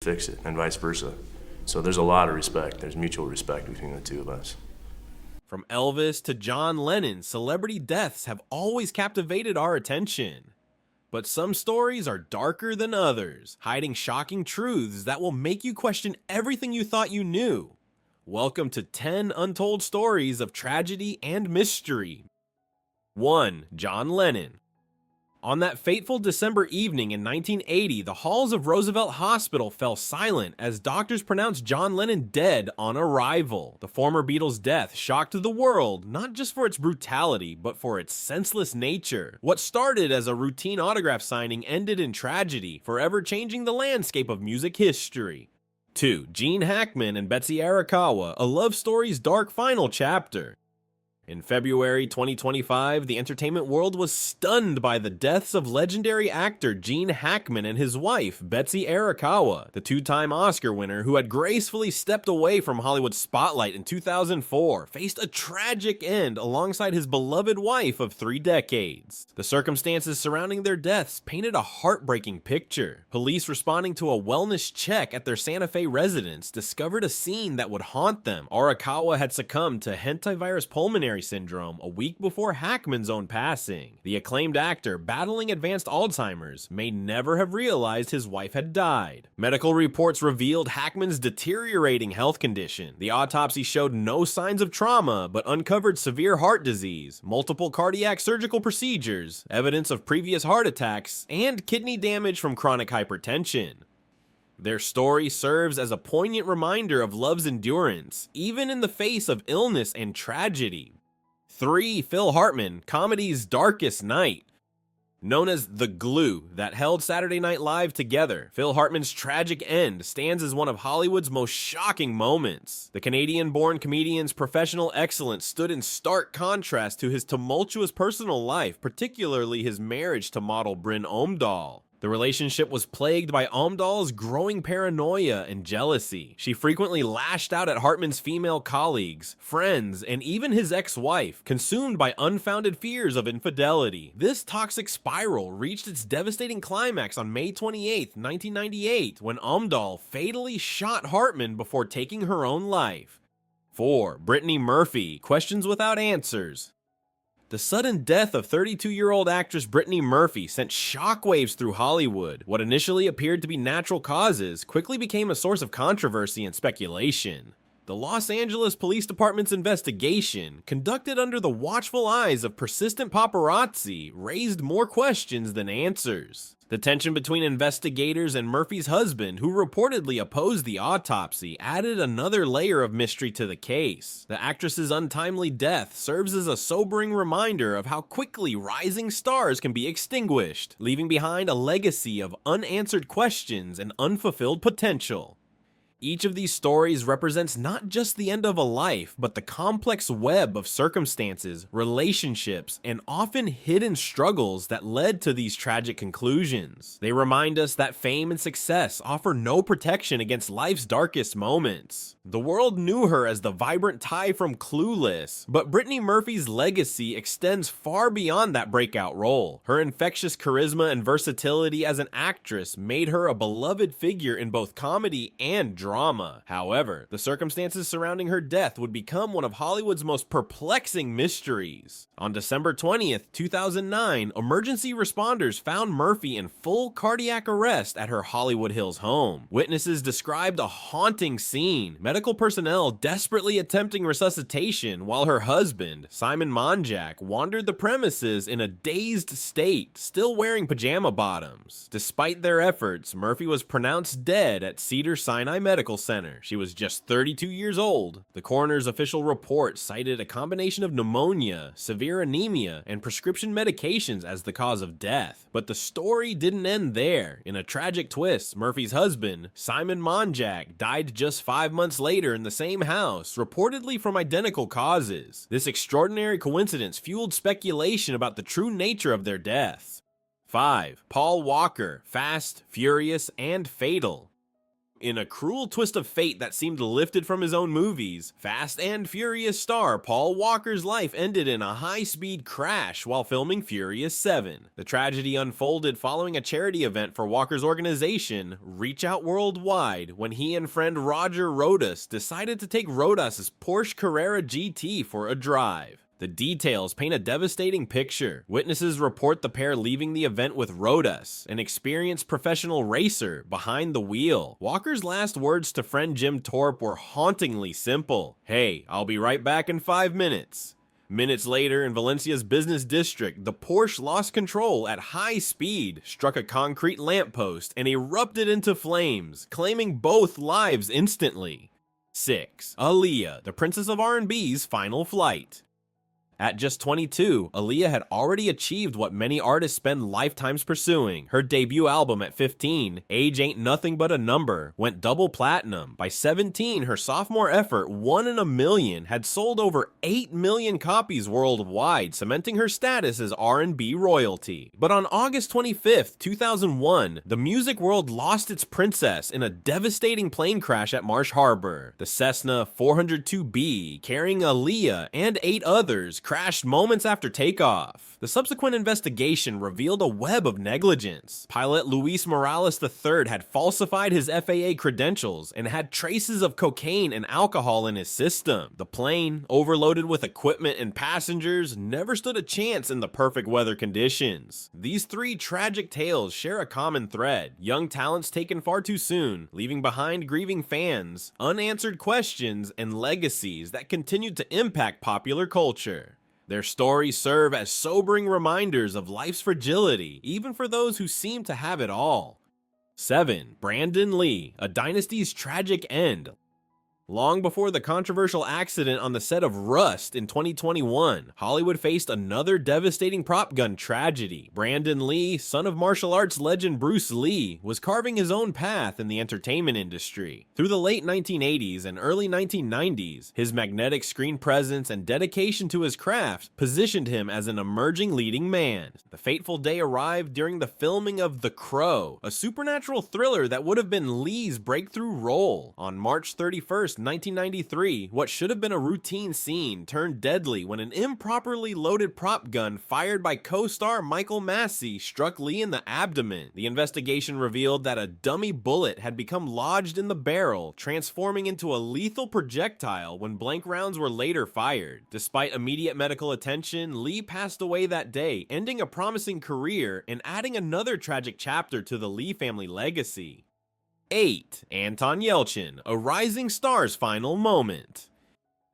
fix it, and vice versa. So there's a lot of respect. There's mutual respect between the two of us. From Elvis to John Lennon, celebrity deaths have always captivated our attention. But some stories are darker than others, hiding shocking truths that will make you question everything you thought you knew. Welcome to 10 untold stories of tragedy and mystery. 1. John Lennon. On that fateful December evening in 1980, the halls of Roosevelt Hospital fell silent as doctors pronounced John Lennon dead on arrival. The former Beatles' death shocked the world, not just for its brutality, but for its senseless nature. What started as a routine autograph signing ended in tragedy, forever changing the landscape of music history. 2. Gene Hackman and Betsy Arakawa, a love story's dark final chapter. In February 2025, the entertainment world was stunned by the deaths of legendary actor Gene Hackman and his wife, Betsy Arakawa, the two-time Oscar winner who had gracefully stepped away from Hollywood's spotlight in 2004, faced a tragic end alongside his beloved wife of 3 decades. The circumstances surrounding their deaths painted a heartbreaking picture. Police responding to a wellness check at their Santa Fe residence discovered a scene that would haunt them. Arakawa had succumbed to hantavirus pulmonary syndrome a week before Hackman's own passing. The acclaimed actor, battling advanced Alzheimer's, may never have realized his wife had died. Medical reports revealed Hackman's deteriorating health condition. The autopsy showed no signs of trauma, but uncovered severe heart disease, multiple cardiac surgical procedures, evidence of previous heart attacks, and kidney damage from chronic hypertension. Their story serves as a poignant reminder of love's endurance, even in the face of illness and tragedy. 3. Phil Hartman, comedy's darkest night. Known as the glue that held Saturday Night Live together, Phil Hartman's tragic end stands as one of Hollywood's most shocking moments. The Canadian-born comedian's professional excellence stood in stark contrast to his tumultuous personal life, particularly his marriage to model Brynn Omdahl. The relationship was plagued by Omdahl's growing paranoia and jealousy. She frequently lashed out at Hartman's female colleagues, friends, and even his ex-wife, consumed by unfounded fears of infidelity. This toxic spiral reached its devastating climax on May 28, 1998, when Omdahl fatally shot Hartman before taking her own life. 4. Brittany Murphy, questions without answers. The sudden death of 32-year-old actress Brittany Murphy sent shockwaves through Hollywood. What initially appeared to be natural causes quickly became a source of controversy and speculation. The Los Angeles Police Department's investigation, conducted under the watchful eyes of persistent paparazzi, raised more questions than answers. The tension between investigators and Murphy's husband, who reportedly opposed the autopsy, added another layer of mystery to the case. The actress's untimely death serves as a sobering reminder of how quickly rising stars can be extinguished, leaving behind a legacy of unanswered questions and unfulfilled potential. Each of these stories represents not just the end of a life, but the complex web of circumstances, relationships, and often hidden struggles that led to these tragic conclusions. They remind us that fame and success offer no protection against life's darkest moments. The world knew her as the vibrant Ty from Clueless, but Brittany Murphy's legacy extends far beyond that breakout role. Her infectious charisma and versatility as an actress made her a beloved figure in both comedy and drama. However, the circumstances surrounding her death would become one of Hollywood's most perplexing mysteries. On December 20th, 2009, emergency responders found Murphy in full cardiac arrest at her Hollywood Hills home. Witnesses described a haunting scene, medical personnel desperately attempting resuscitation, while her husband, Simon Monjack, wandered the premises in a dazed state, still wearing pajama bottoms. Despite their efforts, Murphy was pronounced dead at Cedars-Sinai Medical Center. She was just 32 years old. The coroner's official report cited a combination of pneumonia, severe anemia, and prescription medications as the cause of death. But the story didn't end there. In a tragic twist, Murphy's husband, Simon Monjack, died just 5 months later in the same house, reportedly from identical causes. This extraordinary coincidence fueled speculation about the true nature of their deaths. 5. Paul Walker, fast, furious, and fatal. In a cruel twist of fate that seemed lifted from his own movies, Fast and Furious star Paul Walker's life ended in a high-speed crash while filming Furious 7. The tragedy unfolded following a charity event for Walker's organization, Reach Out Worldwide, when he and friend Roger Rodas decided to take Rodas's Porsche Carrera GT for a drive. The details paint a devastating picture. Witnesses report the pair leaving the event with Rodas, an experienced professional racer, behind the wheel. Walker's last words to friend Jim Thorpe were hauntingly simple. "Hey, I'll be right back in 5 minutes." Minutes later, in Valencia's business district, the Porsche lost control at high speed, struck a concrete lamppost, and erupted into flames, claiming both lives instantly. 6. Aaliyah, the Princess of R&B's final flight. At just 22, Aaliyah had already achieved what many artists spend lifetimes pursuing. Her debut album at 15, Age Ain't Nothing But a Number, went double platinum. By 17, her sophomore effort, One in a Million, had sold over 8 million copies worldwide, cementing her status as R&B royalty. But on August 25th, 2001, the music world lost its princess in a devastating plane crash at Marsh Harbor. The Cessna 402B, carrying Aaliyah and 8 others, crashed moments after takeoff. The subsequent investigation revealed a web of negligence. Pilot Luis Morales III had falsified his FAA credentials and had traces of cocaine and alcohol in his system. The plane, overloaded with equipment and passengers, never stood a chance in the perfect weather conditions. These 3 tragic tales share a common thread: young talents taken far too soon, leaving behind grieving fans, unanswered questions, and legacies that continued to impact popular culture. Their stories serve as sobering reminders of life's fragility, even for those who seem to have it all. 7. Brandon Lee, a dynasty's tragic end. Long before the controversial accident on the set of Rust in 2021, Hollywood faced another devastating prop gun tragedy. Brandon Lee, son of martial arts legend Bruce Lee, was carving his own path in the entertainment industry. Through the late 1980s and early 1990s, his magnetic screen presence and dedication to his craft positioned him as an emerging leading man. The fateful day arrived during the filming of The Crow, a supernatural thriller that would have been Lee's breakthrough role. On March 31st, 1993, what should have been a routine scene turned deadly when an improperly loaded prop gun fired by co-star Michael Massey struck Lee in the abdomen. The investigation revealed that a dummy bullet had become lodged in the barrel, transforming into a lethal projectile when blank rounds were later fired. Despite immediate medical attention, Lee passed away that day, ending a promising career and adding another tragic chapter to the Lee family legacy. 8. Anton Yelchin, a rising star's final moment.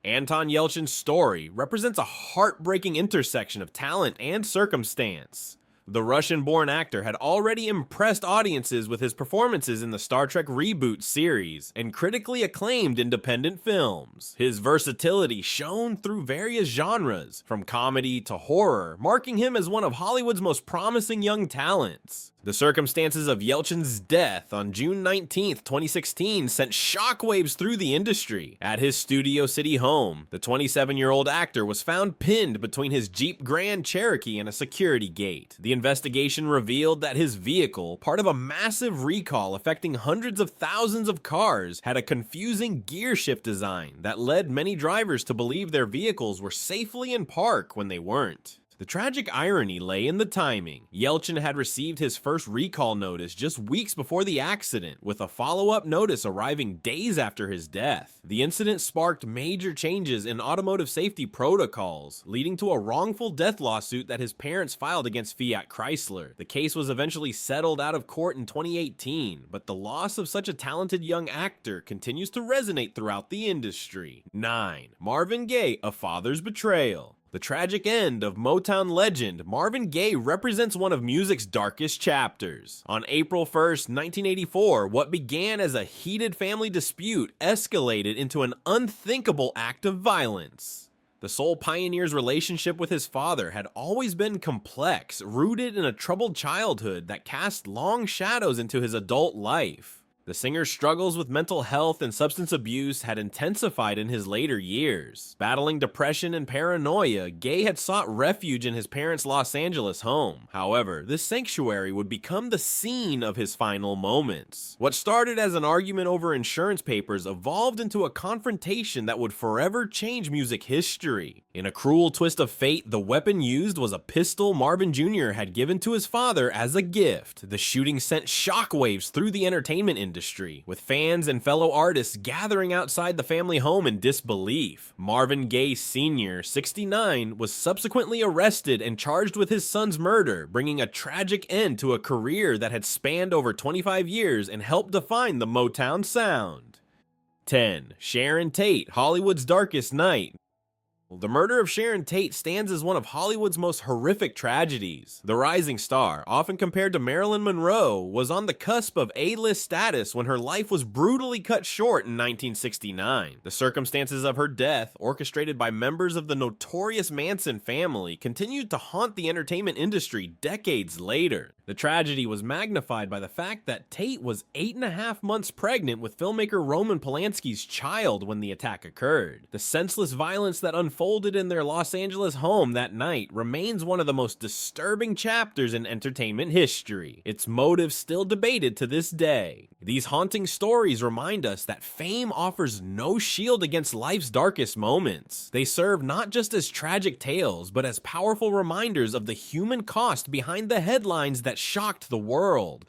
Anton Yelchin's story represents a heartbreaking intersection of talent and circumstance. The Russian-born actor had already impressed audiences with his performances in the Star Trek reboot series and critically acclaimed independent films. His versatility shone through various genres, from comedy to horror, marking him as one of Hollywood's most promising young talents. The circumstances of Yelchin's death on June 19, 2016 sent shockwaves through the industry. At his Studio City home, the 27-year-old actor was found pinned between his Jeep Grand Cherokee and a security gate. The investigation revealed that his vehicle, part of a massive recall affecting hundreds of thousands of cars, had a confusing gear shift design that led many drivers to believe their vehicles were safely in park when they weren't. The tragic irony lay in the timing. Yelchin had received his first recall notice just weeks before the accident, with a follow-up notice arriving days after his death. The incident sparked major changes in automotive safety protocols, leading to a wrongful death lawsuit that his parents filed against Fiat Chrysler. The case was eventually settled out of court in 2018, but the loss of such a talented young actor continues to resonate throughout the industry. 9. Marvin Gaye, A Father's Betrayal. The tragic end of Motown legend Marvin Gaye represents one of music's darkest chapters. On April 1st, 1984, what began as a heated family dispute escalated into an unthinkable act of violence. The soul pioneer's relationship with his father had always been complex, rooted in a troubled childhood that cast long shadows into his adult life. The singer's struggles with mental health and substance abuse had intensified in his later years. Battling depression and paranoia, Gaye had sought refuge in his parents' Los Angeles home. However, this sanctuary would become the scene of his final moments. What started as an argument over insurance papers evolved into a confrontation that would forever change music history. In a cruel twist of fate, the weapon used was a pistol Marvin Jr. had given to his father as a gift. The shooting sent shockwaves through the entertainment industry, with fans and fellow artists gathering outside the family home in disbelief. Marvin Gaye Sr., 69, was subsequently arrested and charged with his son's murder, bringing a tragic end to a career that had spanned over 25 years and helped define the Motown sound. 10. Sharon Tate, Hollywood's Darkest Night. The murder of Sharon Tate stands as one of Hollywood's most horrific tragedies. The rising star, often compared to Marilyn Monroe, was on the cusp of A-list status when her life was brutally cut short in 1969. The circumstances of her death, orchestrated by members of the notorious Manson family, continued to haunt the entertainment industry decades later. The tragedy was magnified by the fact that Tate was 8.5 months pregnant with filmmaker Roman Polanski's child when the attack occurred. The senseless violence that unfolded in their Los Angeles home that night remains one of the most disturbing chapters in entertainment history. Its motives still debated to this day. These haunting stories remind us that fame offers no shield against life's darkest moments. They serve not just as tragic tales, but as powerful reminders of the human cost behind the headlines that shocked the world.